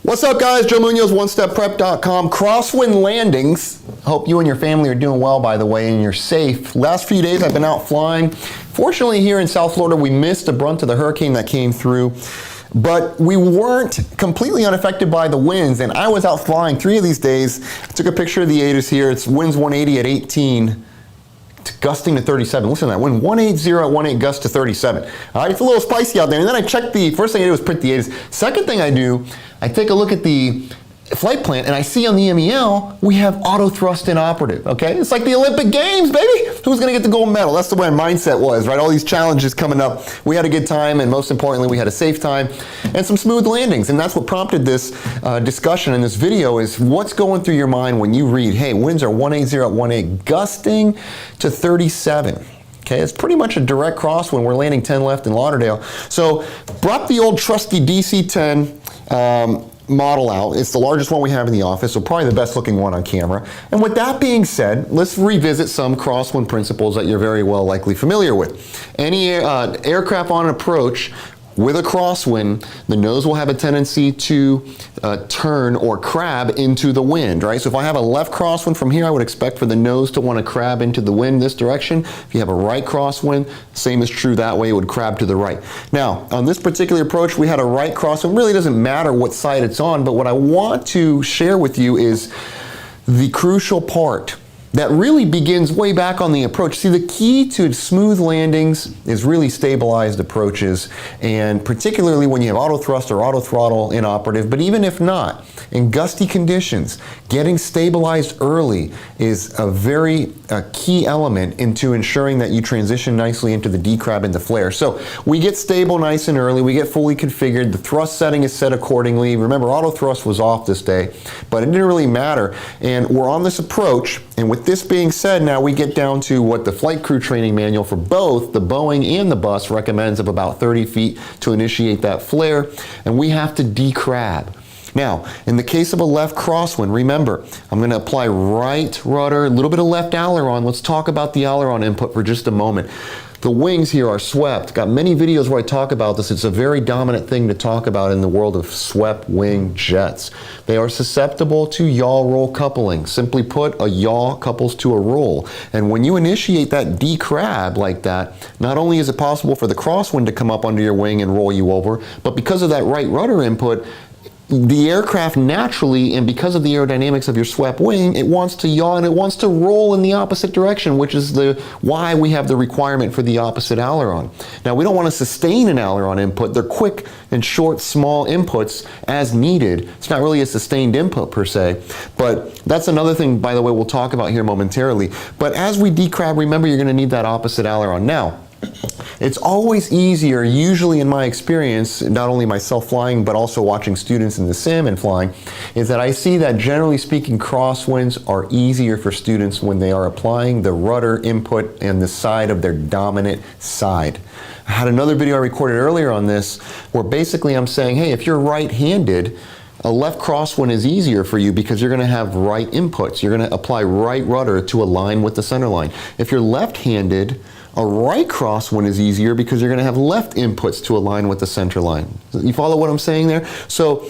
What's up, guys? Joe Munoz, OneStepPrep.com. Crosswind Landings. Hope you and your family are doing well, by the way, and you're safe. Last few days I've been out flying. Fortunately, here in South Florida, we missed the brunt of the hurricane that came through, but we weren't completely unaffected by the winds, and I was out flying 3 of these days. I took a picture of the ATIS here. It's winds 180 at 18. Gusting to 37. Listen to that, wind 180 at 18, gust to 37. All right, it's a little spicy out there. And then I checked first thing I did was print the ATIS. Second thing I do, I take a look at the flight plan and I see on the MEL, we have auto thrust inoperative, okay? It's like the Olympic Games, baby. Who's gonna get the gold medal? That's the way my mindset was, right? All these challenges coming up. We had a good time, and most importantly, we had a safe time and some smooth landings. And that's what prompted this discussion in this video is what's going through your mind when you read, hey, winds are 180 at 18, gusting to 37. Okay, it's pretty much a direct crosswind. We're landing 10 left in Lauderdale. So brought the old trusty DC-10 model out. It's the largest one we have in the office, so probably the best looking one on camera. And with that being said, let's revisit some crosswind principles that you're very well likely familiar with. Any aircraft on approach with a crosswind, the nose will have a tendency to turn or crab into the wind, right? So if I have a left crosswind from here, I would expect for the nose to want to crab into the wind this direction. If you have a right crosswind, same is true that way, it would crab to the right. Now, on this particular approach, we had a right crosswind. Really doesn't matter what side it's on, but what I want to share with you is the crucial part that really begins way back on the approach. See, the key to smooth landings is really stabilized approaches, and particularly when you have auto thrust or auto throttle inoperative, but even if not, in gusty conditions, getting stabilized early is a very key element into ensuring that you transition nicely into the Decrab and the flare. So we get stable nice and early, we get fully configured, the thrust setting is set accordingly. Remember, auto thrust was off this day, but it didn't really matter, and we're on this approach. And with this being said, now we get down to what the flight crew training manual for both the Boeing and the bus recommends of about 30 feet to initiate that flare, and we have to decrab. Now, in the case of a left crosswind, remember, I'm going to apply right rudder, a little bit of left aileron. Let's talk about the aileron input for just a moment. The wings here are swept. Got many videos where I talk about this. It's a very dominant thing to talk about in the world of swept wing jets. They are susceptible to yaw roll coupling. Simply put, a yaw couples to a roll. And when you initiate that decrab like that, not only is it possible for the crosswind to come up under your wing and roll you over, but because of that right rudder input, the aircraft naturally, and because of the aerodynamics of your swept wing, it wants to yaw and it wants to roll in the opposite direction, which is why we have the requirement for the opposite aileron. Now, we don't want to sustain an aileron input. They're quick and short, small inputs as needed. It's not really a sustained input per se, but that's another thing, by the way, we'll talk about here momentarily. But as we decrab, remember, you're going to need that opposite aileron. Now, it's always easier, usually in my experience, not only myself flying, but also watching students in the sim and flying, is that I see that generally speaking, crosswinds are easier for students when they are applying the rudder input and the side of their dominant side. I had another video I recorded earlier on this where basically I'm saying, hey, if you're right-handed, a left crosswind is easier for you because you're going to have right inputs. You're going to apply right rudder to align with the centerline. If you're left-handed, a right crosswind is easier because you're going to have left inputs to align with the center line. You follow what I'm saying there? So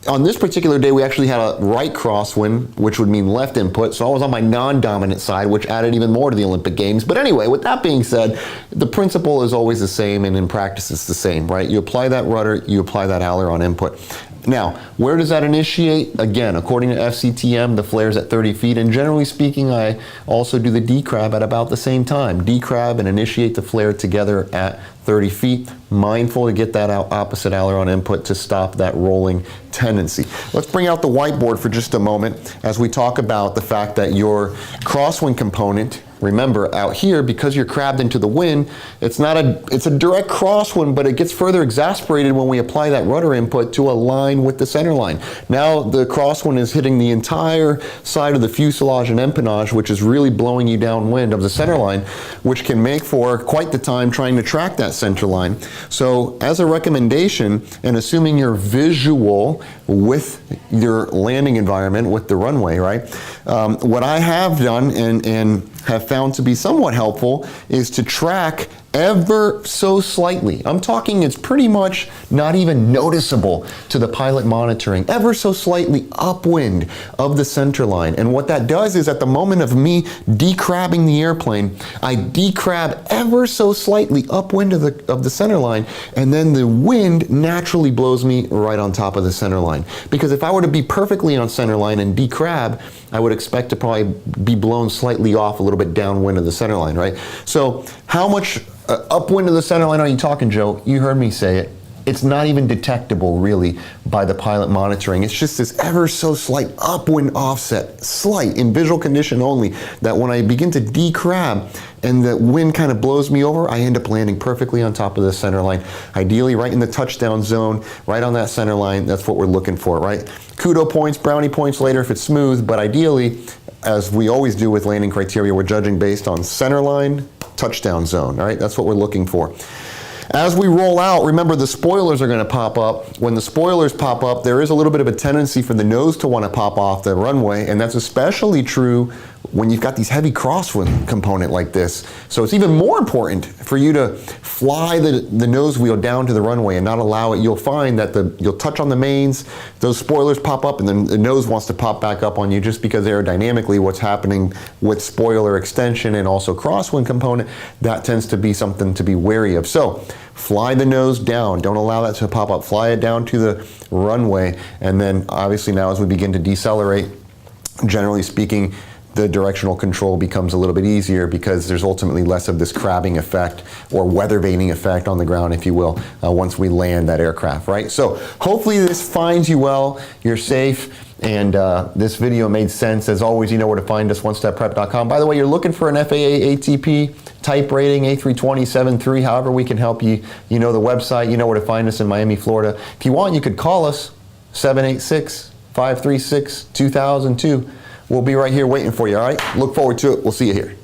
on this particular day, we actually had a right crosswind, which would mean left input. So I was on my non-dominant side, which added even more to the Olympic Games. But anyway, with that being said, the principle is always the same, and in practice it's the same, right? You apply that rudder, you apply that aileron input. Now, where does that initiate? Again, according to FCTM, the flare's at 30 feet, and generally speaking, I also do the decrab at about the same time. Decrab and initiate the flare together at 30 feet, mindful to get that opposite aileron input to stop that rolling tendency. Let's bring out the whiteboard for just a moment as we talk about the fact that your crosswind component, remember out here, because you're crabbed into the wind, it's a direct crosswind, but it gets further exasperated when we apply that rudder input to align with the center line. Now the crosswind is hitting the entire side of the fuselage and empennage, which is really blowing you downwind of the center line, which can make for quite the time trying to track that center line. So as a recommendation, and assuming you're visual with your landing environment, with the runway, right? What I have done and have found to be somewhat helpful is to track ever so slightly. I'm talking it's pretty much not even noticeable to the pilot monitoring, ever so slightly upwind of the centerline. And what that does is at the moment of me decrabbing the airplane, I decrab ever so slightly upwind of the centerline, and then the wind naturally blows me right on top of the centerline. Because if I were to be perfectly on centerline and decrab, I would expect to probably be blown slightly off a little bit downwind of the centerline, right? So how much upwind of the centerline are you talking, Joe? You heard me say it. It's not even detectable really by the pilot monitoring. It's just this ever so slight upwind offset, slight in visual condition only, that when I begin to decrab and the wind kind of blows me over, I end up landing perfectly on top of the centerline. Ideally right in the touchdown zone, right on that centerline. That's what we're looking for, right? Kudo points, brownie points later if it's smooth, but ideally, as we always do with landing criteria, we're judging based on centerline, touchdown zone, all right? That's what we're looking for. As we roll out, remember the spoilers are going to pop up. When the spoilers pop up, there is a little bit of a tendency for the nose to want to pop off the runway, and that's especially true when you've got these heavy crosswind component like this. So it's even more important for you to fly the nose wheel down to the runway and not allow it. You'll find that you'll touch on the mains, those spoilers pop up, and then the nose wants to pop back up on you just because aerodynamically what's happening with spoiler extension and also crosswind component, that tends to be something to be wary of. So fly the nose down, don't allow that to pop up, fly it down to the runway, and then obviously now as we begin to decelerate, generally speaking, the directional control becomes a little bit easier because there's ultimately less of this crabbing effect or weather vaning effect on the ground, if you will, once we land that aircraft, right? So hopefully this finds you well, you're safe, and this video made sense. As always, you know where to find us, onestepprep.com. By the way, you're looking for an FAA ATP type rating, A320-73, however we can help you. You know the website, you know where to find us in Miami, Florida. If you want, you could call us, 786-536-2002. We'll be right here waiting for you, all right? Look forward to it. We'll see you here.